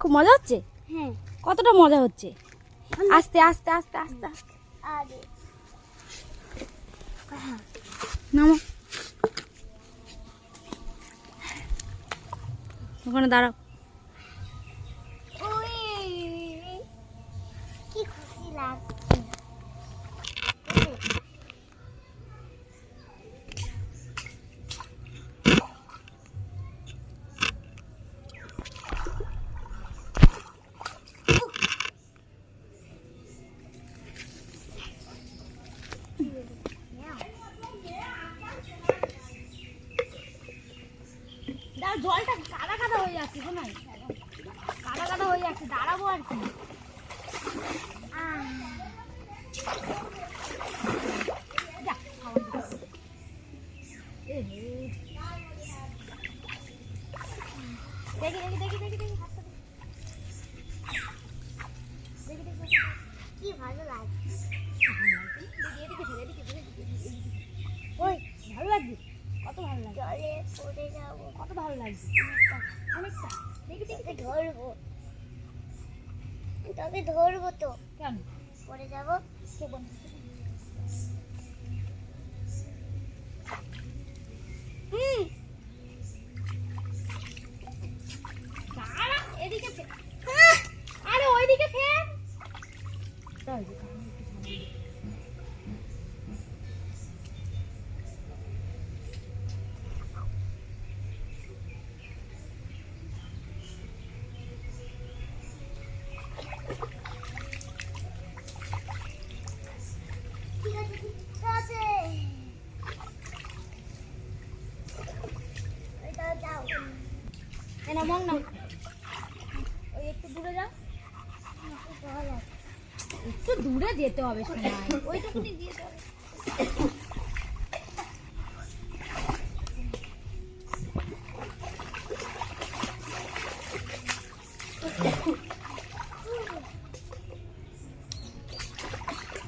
খুব মজা হচ্ছে? হ্যাঁ। কতটা মজা হচ্ছে? আস্তে আস্তে আস্তে আস্তে আস্তে আরে নামো, ওখানে দাঁড়াও। ওই কি খুশি লাগছে। জলটা কাদা কাদা হয়ে যাচ্ছে, শোনাই কাদা কাদা হয়ে যাচ্ছে, দাঁড়াবো আর কি। দেখি দেখি দেখি দেখি দেখি কি ভালো লাগছে। ওই ভালো লাগছে, কত ভালো লাগছে, জলে পড়ে যাবো, কত ভালো লাগছে, অনেকটা। দেখি দেখি ধরবো, তবে ধরবো তো, কেন পড়ে যাবো। দাঁড়া, এদিকে আরে ওইদিকে ফের। ঠিক আছে ঠিক আছে, ওইটা যাও। না মং না, ওই একটু দূরে যাও, একটু দূরে যেতে হবে, শোনাই ওইটুকুনি দিয়ে যাবে।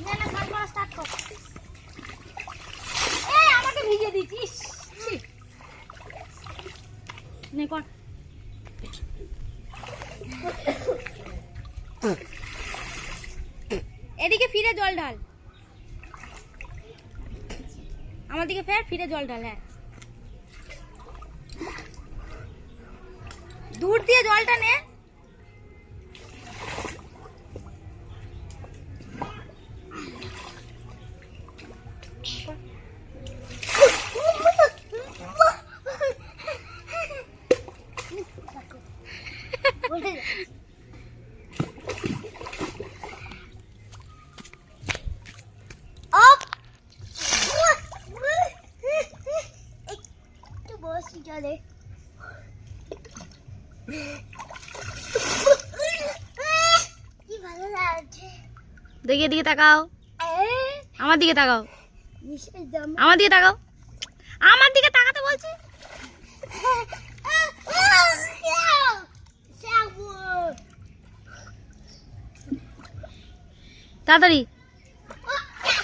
না না, মাছ মারা স্টার্ট কর। এই আমাকে ভিজিয়ে দিচ্ছিস, নে কর। এদিকে ফিরে জল ঢাল, আমার দিকে ফের, ফিরে জল ঢাল। হ্যাঁ, দূর দিয়ে জলটা নে। একটু বসি জলে। কি ভালো লাগছে। দেখি এদিকে তাকাও, আমার দিকে তাকাও, আমার দিকে তাকাও, আমার দিকে তাকাতে বলছি। তাড়াতাড়ি